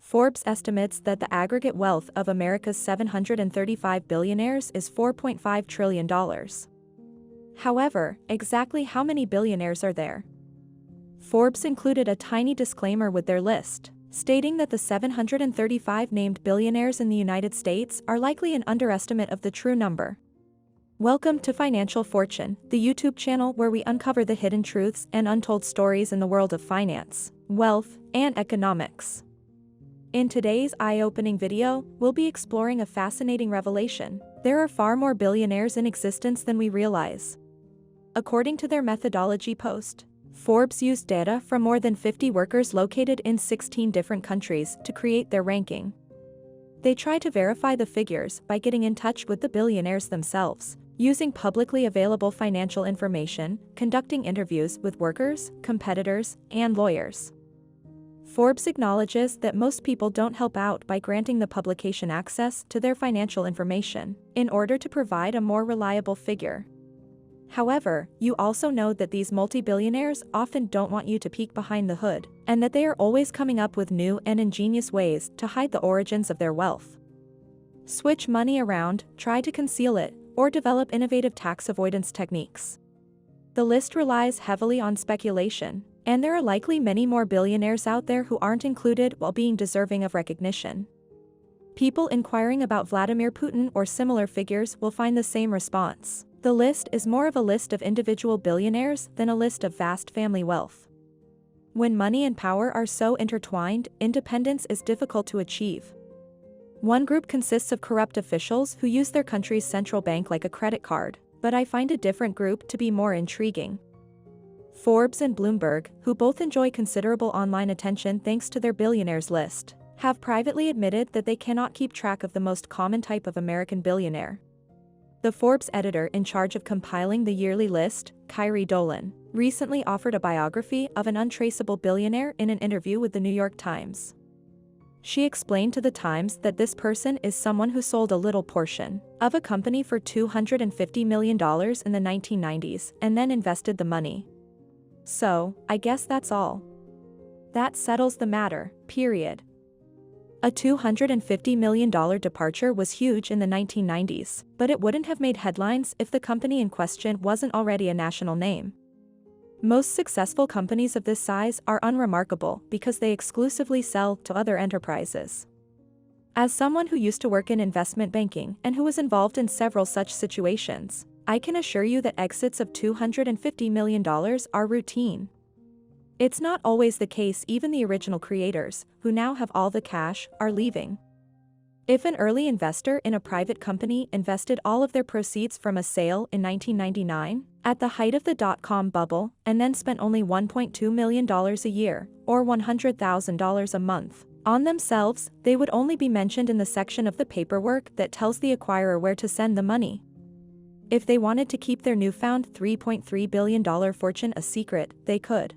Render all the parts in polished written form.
Forbes estimates that the aggregate wealth of America's 735 billionaires is $4.5 trillion. However, exactly how many billionaires are there? Forbes included a tiny disclaimer with their list, stating that the 735 named billionaires in the United States are likely an underestimate of the true number. Welcome to Financial Fortune, the YouTube channel where we uncover the hidden truths and untold stories in the world of finance, wealth, and economics. In today's eye-opening video, we'll be exploring a fascinating revelation. There are far more billionaires in existence than we realize. According to their methodology post, Forbes used data from more than 50 workers located in 16 different countries to create their ranking. They try to verify the figures by getting in touch with the billionaires themselves, using publicly available financial information, conducting interviews with workers, competitors, and lawyers. Forbes acknowledges that most people don't help out by granting the publication access to their financial information in order to provide a more reliable figure. However, you also know that these multi-billionaires often don't want you to peek behind the hood, and that they are always coming up with new and ingenious ways to hide the origins of their wealth. Switch money around, try to conceal it, or develop innovative tax avoidance techniques. The list relies heavily on speculation, and there are likely many more billionaires out there who aren't included while being deserving of recognition. People inquiring about Vladimir Putin or similar figures will find the same response. The list is more of a list of individual billionaires than a list of vast family wealth. When money and power are so intertwined, independence is difficult to achieve. One group consists of corrupt officials who use their country's central bank like a credit card, but I find a different group to be more intriguing. Forbes and Bloomberg, who both enjoy considerable online attention thanks to their billionaires list, have privately admitted that they cannot keep track of the most common type of American billionaire. The Forbes editor in charge of compiling the yearly list, Kyrie Dolan, recently offered a biography of an untraceable billionaire in an interview with the New York Times. She explained to the Times that this person is someone who sold a little portion of a company for $250 million in the 1990s and then invested the money. So, I guess that's all. That settles the matter, period. A $250 million departure was huge in the 1990s, but it wouldn't have made headlines if the company in question wasn't already a national name. Most successful companies of this size are unremarkable because they exclusively sell to other enterprises. As someone who used to work in investment banking and who was involved in several such situations, I can assure you that exits of $250 million are routine. It's not always the case. Even the original creators, who now have all the cash, are leaving. If an early investor in a private company invested all of their proceeds from a sale in 1999, at the height of the dot-com bubble, and then spent only $1.2 million a year, or $100,000 a month, on themselves, they would only be mentioned in the section of the paperwork that tells the acquirer where to send the money. If they wanted to keep their newfound $3.3 billion fortune a secret, they could.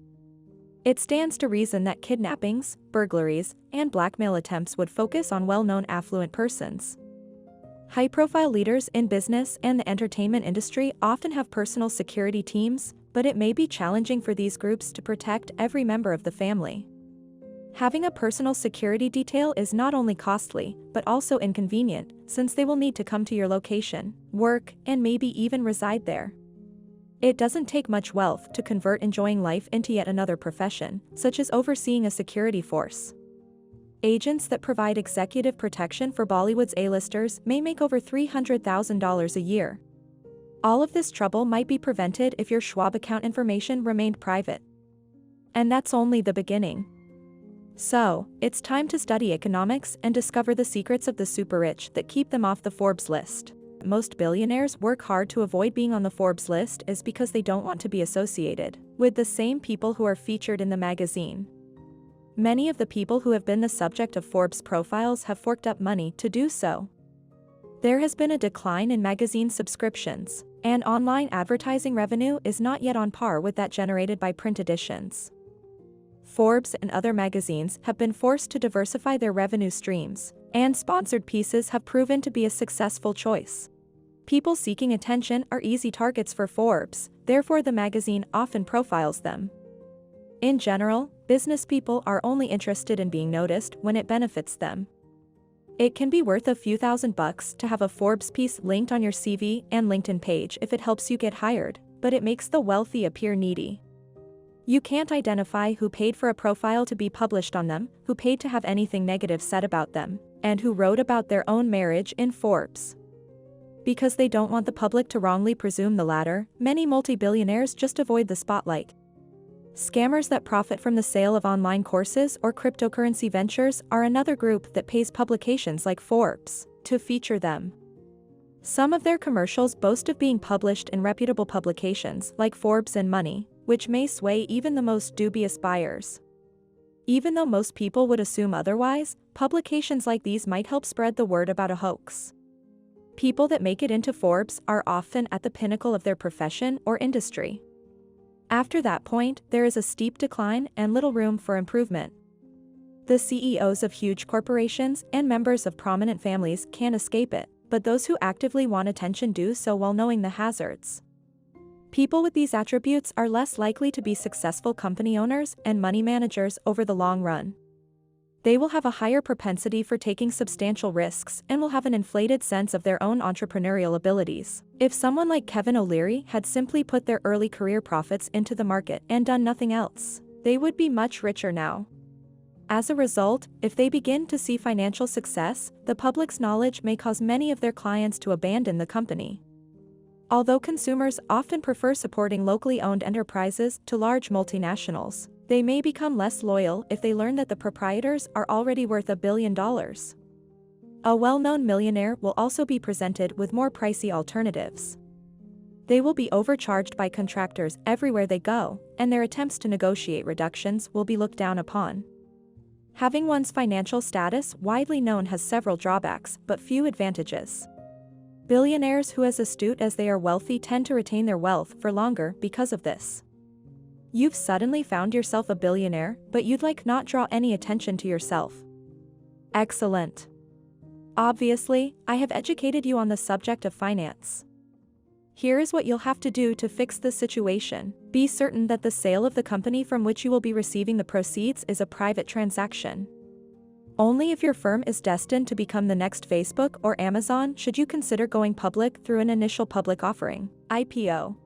It stands to reason that kidnappings, burglaries, and blackmail attempts would focus on well-known affluent persons. High-profile leaders in business and the entertainment industry often have personal security teams, but it may be challenging for these groups to protect every member of the family. Having a personal security detail is not only costly, but also inconvenient, since they will need to come to your location, work, and maybe even reside there. It doesn't take much wealth to convert enjoying life into yet another profession, such as overseeing a security force. Agents that provide executive protection for Bollywood's A-listers may make over $300,000 a year. All of this trouble might be prevented if your Schwab account information remained private. And that's only the beginning. So, it's time to study economics and discover the secrets of the super-rich that keep them off the Forbes list. Most billionaires work hard to avoid being on the Forbes list is because they don't want to be associated with the same people who are featured in the magazine. Many of the people who have been the subject of Forbes profiles have forked up money to do so. There has been a decline in magazine subscriptions, and online advertising revenue is not yet on par with that generated by print editions. Forbes and other magazines have been forced to diversify their revenue streams, and sponsored pieces have proven to be a successful choice. People seeking attention are easy targets for Forbes, therefore the magazine often profiles them. In general, business people are only interested in being noticed when it benefits them. It can be worth a few $1,000s to have a Forbes piece linked on your CV and LinkedIn page if it helps you get hired, but it makes the wealthy appear needy. You can't identify who paid for a profile to be published on them, who paid to have anything negative said about them, and who wrote about their own marriage in Forbes. Because they don't want the public to wrongly presume the latter, many multi-billionaires just avoid the spotlight. Scammers that profit from the sale of online courses or cryptocurrency ventures are another group that pays publications like Forbes to feature them. Some of their commercials boast of being published in reputable publications like Forbes and Money, which may sway even the most dubious buyers. Even though most people would assume otherwise, publications like these might help spread the word about a hoax. People that make it into Forbes are often at the pinnacle of their profession or industry. After that point, there is a steep decline and little room for improvement. The CEOs of huge corporations and members of prominent families can't escape it, but those who actively want attention do so while knowing the hazards. People with these attributes are less likely to be successful company owners and money managers over the long run. They will have a higher propensity for taking substantial risks and will have an inflated sense of their own entrepreneurial abilities. If someone like Kevin O'Leary had simply put their early career profits into the market and done nothing else, they would be much richer now. As a result, if they begin to see financial success, the public's knowledge may cause many of their clients to abandon the company. Although consumers often prefer supporting locally owned enterprises to large multinationals, they may become less loyal if they learn that the proprietors are already worth $1 billion. A well-known millionaire will also be presented with more pricey alternatives. They will be overcharged by contractors everywhere they go, and their attempts to negotiate reductions will be looked down upon. Having one's financial status widely known has several drawbacks, but few advantages. Billionaires who, as astute as they are wealthy, tend to retain their wealth for longer because of this. You've suddenly found yourself a billionaire, but you'd like not draw any attention to yourself. Excellent. Obviously, I have educated you on the subject of finance. Here is what you'll have to do to fix the situation. Be certain that the sale of the company from which you will be receiving the proceeds is a private transaction. Only if your firm is destined to become the next Facebook or Amazon should you consider going public through an initial public offering, IPO.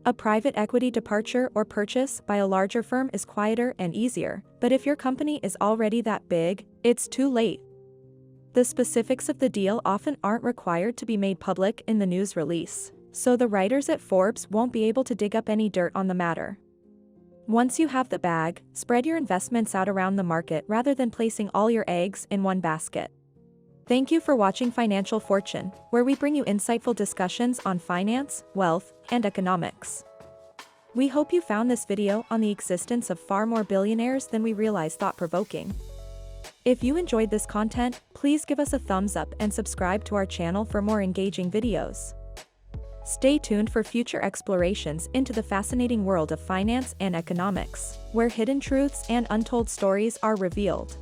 A private equity departure or purchase by a larger firm is quieter and easier, but if your company is already that big, it's too late. The specifics of the deal often aren't required to be made public in the news release, so the writers at Forbes won't be able to dig up any dirt on the matter. Once you have the bag, spread your investments out around the market rather than placing all your eggs in one basket. Thank you for watching Financial Fortune, where we bring you insightful discussions on finance, wealth, and economics. We hope you found this video on the existence of far more billionaires than we realize thought-provoking. If you enjoyed this content, please give us a thumbs up and subscribe to our channel for more engaging videos. Stay tuned for future explorations into the fascinating world of finance and economics, where hidden truths and untold stories are revealed.